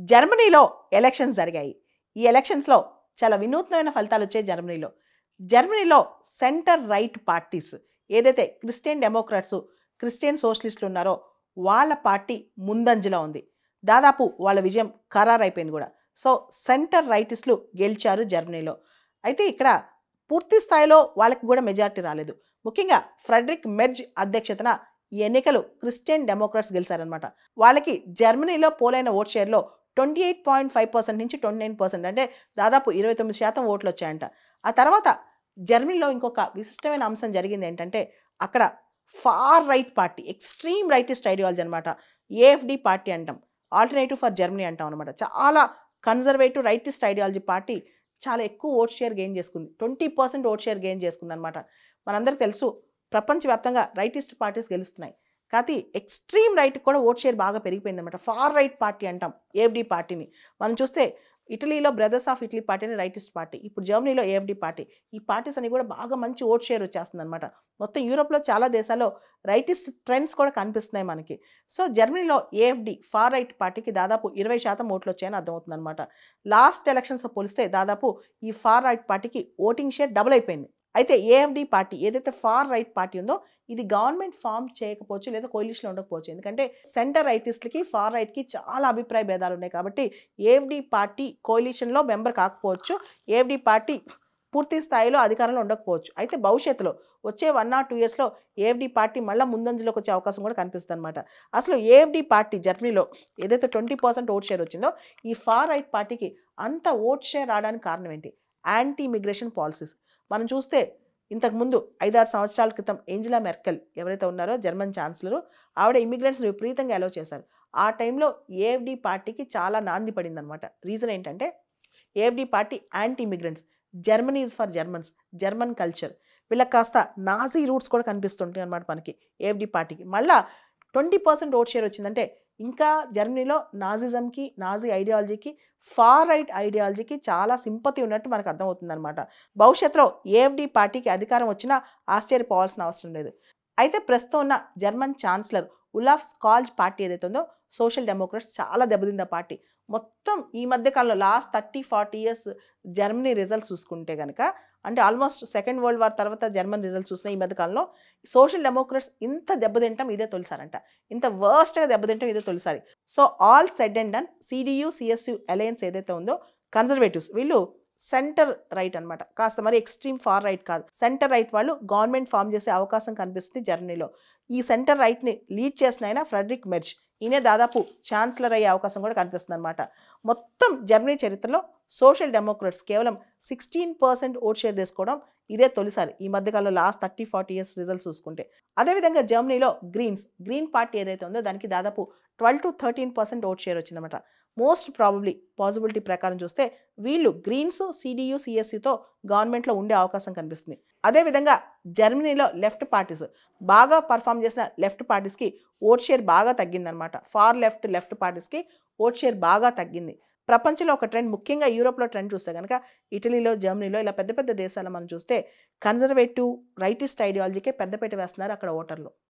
జర్మనీలో ఎలక్షన్స్ జరిగాయి. ఈ ఎలక్షన్స్‌లో చాలా వినూత్నమైన ఫలితాలు వచ్చాయి జర్మనీలో. జర్మనీలో సెంటర్ రైట్ పార్టీస్ ఏదైతే క్రిస్టియన్ డెమోక్రాట్స్, క్రిస్టియన్ సోషలిస్టులు ఉన్నారో వాళ్ళ పార్టీ ముందంజలో ఉంది. దాదాపు వాళ్ళ విజయం ఖరారైపోయింది కూడా. సో సెంటర్ రైటిస్టులు గెలిచారు జర్మనీలో. అయితే ఇక్కడ పూర్తి స్థాయిలో వాళ్ళకి కూడా మెజారిటీ రాలేదు. ముఖ్యంగా ఫ్రెడరిక్ మెర్జ్ అధ్యక్షతన ఈ ఎన్నికలు క్రిస్టియన్ డెమోక్రాట్స్ గెలిచారనమాట. వాళ్ళకి జర్మనీలో పోలైన ఓట్ షేర్లో 28.5% నుంచి 29%, అంటే దాదాపు 29% ఓట్లు వచ్చాయంట. ఆ తర్వాత జర్మనీలో ఇంకొక విశిష్టమైన అంశం జరిగింది ఏంటంటే, అక్కడ far right party, extreme rightist ideology అనమాట, ఏఎఫ్డి పార్టీ అంటాం, ఆల్టర్నేటివ్ ఫర్ జర్మనీ అంటాం అనమాట. చాలా కన్జర్వేటివ్ రైటిస్ట్ ఐడియాలజీ పార్టీ చాలా ఎక్కువ ఓట్ షేర్ గెయిన్ చేసుకుంది. 20% ఓట్ షేర్ గెయిన్ చేసుకుంది అనమాట. మనందరికీ తెలుసు ప్రపంచవ్యాప్తంగా రైటిస్ట్ పార్టీస్ గెలుస్తున్నాయి. కాకపోతే ఎక్స్ట్రీమ్ రైట్ కూడా ఓట్ షేర్ బాగా పెరిగిపోయింది అనమాట. ఫార్ రైట్ పార్టీ అంటాం ఏఎఫ్డి పార్టీని. మనం చూస్తే ఇటలీలో బ్రదర్స్ ఆఫ్ ఇటలీ పార్టీని రైటిస్ట్ పార్టీ, ఇప్పుడు జర్మనీలో ఏఎఫ్డి పార్టీ. ఈ పార్టీస్ అని కూడా బాగా మంచి ఓట్ షేర్ వచ్చేస్తుంది అనమాట. మొత్తం యూరోప్లో చాలా దేశాల్లో రైటిస్ట్ ట్రెండ్స్ కూడా కనిపిస్తున్నాయి మనకి. సో జర్మనీలో ఏఎఫ్డి ఫార్ రైట్ పార్టీకి దాదాపు 20% ఓట్లు వచ్చాయని అర్థమవుతుంది అనమాట. లాస్ట్ ఎలక్షన్స్ పోలిస్తే దాదాపు ఈ ఫార్ రైట్ పార్టీకి ఓటింగ్ షేర్ డబుల్ అయిపోయింది. అయితే ఏఎఫ్డి పార్టీ ఏదైతే ఫార్ రైట్ పార్టీ ఉందో ఇది గవర్నమెంట్ ఫామ్ చేయకపోవచ్చు, లేదా కోalitionలో ఉండకపోవచ్చు. ఎందుకంటే సెంటర్ రైటిస్ట్లకి ఫార్ రైట్కి చాలా అభిప్రాయ భేదాలు ఉన్నాయి కాబట్టి ఏఎఫ్డి పార్టీ కోalitionలో మెంబర్ కాకపోవచ్చు, ఏఎఫ్డి పార్టీ పూర్తి స్థాయిలో అధికారంలో ఉండకపోవచ్చు. అయితే భవిష్యత్తులో వచ్చే 1 or 2 yearsలో ఏఎఫ్డి పార్టీ మళ్ళీ ముందంజలోకి వచ్చే అవకాశం కూడా కనిపిస్తుంది అనమాట. అసలు ఏఎఫ్డి పార్టీ జర్మనీలో ఏదైతే 20% ఓట్ షేర్ వచ్చిందో ఈ ఫార్ రైట్ పార్టీకి అంత ఓట్ షేర్ రావడానికి కారణం ఏంటి? Anti immigration policies. మనం చూస్తే ఇంతకుముందు 5-6 సంవత్సరాల క్రితం ఏంజెలా మెర్కెల్ ఎవరైతే ఉన్నారో జర్మన్ ఛాన్సలరు, ఆవిడ ఇమిగ్రెంట్స్ని విపరీతంగా అలౌ చేశారు. ఆ టైంలో ఏఎఫ్డి పార్టీకి చాలా నాంది పడింది అనమాట. రీజన్ ఏంటంటే AFD party anti immigrants, Germany is for Germans, German culture, వీళ్ళకి కాస్త నాజీ రూట్స్ కూడా కనిపిస్తుంటాయి అనమాట మనకి ఏఎఫ్డి పార్టీకి. మళ్ళీ 20% ఓట్ షేర్ వచ్చిందంటే ఇంకా జర్మనీలో నాజిజంకి, నాజీ ఐడియాలజీకి, ఫార్ రైట్ ఐడియాలజీకి చాలా సింపతి ఉన్నట్టు మనకు అర్థమవుతుంది అనమాట. భవిష్యత్తులో ఏఎఫ్డి పార్టీకి అధికారం వచ్చినా ఆశ్చర్యపోవాల్సిన అవసరం లేదు. అయితే ప్రస్తుతం ఉన్న జర్మన్ ఛాన్సలర్ ఉలాఫ్ స్కాల్జ్ పార్టీ ఏదైతే ఉందో సోషల్ డెమోక్రాట్స్ చాలా దెబ్బతింది ఆ పార్టీ. మొత్తం ఈ మధ్య కాలంలో లాస్ట్ 30-40 years జర్మనీ రిజల్ట్స్ చూసుకుంటే కనుక, అంటే ఆల్మోస్ట్ సెకండ్ వరల్డ్ వార్ తర్వాత జర్మన్ రిజల్ట్స్ చూసిన ఈ మధ్య కాలంలో సోషల్ డెమోక్రాట్స్ ఇంత దెబ్బతింటాం ఇదే తొలిసారంట. ఇంత వర్స్ట్గా దెబ్బతింటాం ఇదే తొలిసారి. So all said and done CDU CSU alliance ఏదైతే ఉందో కన్జర్వేటివ్స్ వీళ్ళు సెంటర్ రైట్ అనమాట, కాస్త మరి ఎక్స్ట్రీమ్ ఫార్ రైట్ కాదు, సెంటర్ రైట్ వాళ్ళు గవర్నమెంట్ ఫామ్ చేసే అవకాశం కనిపిస్తుంది జర్మనీలో. ఈ సెంటర్ రైట్ని లీడ్ చేసిన ఆయన ఫ్రెడరిక్ మెర్జ్, ఈయనే దాదాపు ఛాన్సలర్ అయ్యే అవకాశం కూడా కనిపిస్తుంది అనమాట. మొత్తం జర్మనీ చరిత్రలో సోషల్ డెమోక్రాట్స్ కేవలం 16% ఓట్ షేర్ తీసుకోవడం ఇదే తొలిసారి ఈ మధ్యకాలంలో లాస్ట్ 30-40 years రిజల్ట్స్ చూసుకుంటే. అదేవిధంగా జర్మనీలో గ్రీన్ పార్టీ ఏదైతే ఉందో దానికి దాదాపు 12-13% ఓట్ షేర్ వచ్చిందన్నమాట. మోస్ట్ ప్రాబబ్లీ పాసిబిలిటీ ప్రకారం చూస్తే వీళ్ళు గ్రీన్స్ సిడియు సిఎస్సితో గవర్నమెంట్లో ఉండే అవకాశం కనిపిస్తుంది. అదేవిధంగా జర్మనీలో లెఫ్ట్ పార్టీస్ బాగా పర్ఫామ్ చేసిన లెఫ్ట్ పార్టీస్కి ఓట్ షేర్ బాగా తగ్గిందనమాట. ఫార్ లెఫ్ట్ పార్టీస్కి ఓట్ షేర్ బాగా తగ్గింది. ప్రపంచంలో ఒక ట్రెండ్, ముఖ్యంగా యూరోప్లో ట్రెండ్ చూస్తే కనుక ఇటలీలో, జర్మనీలో ఇలా పెద్ద పెద్ద దేశాలు మనం చూస్తే కన్జర్వేటివ్ రైటిస్ట్ ఐడియాలజీకే పెద్దపీట వేస్తున్నారు అక్కడ ఓటర్లు.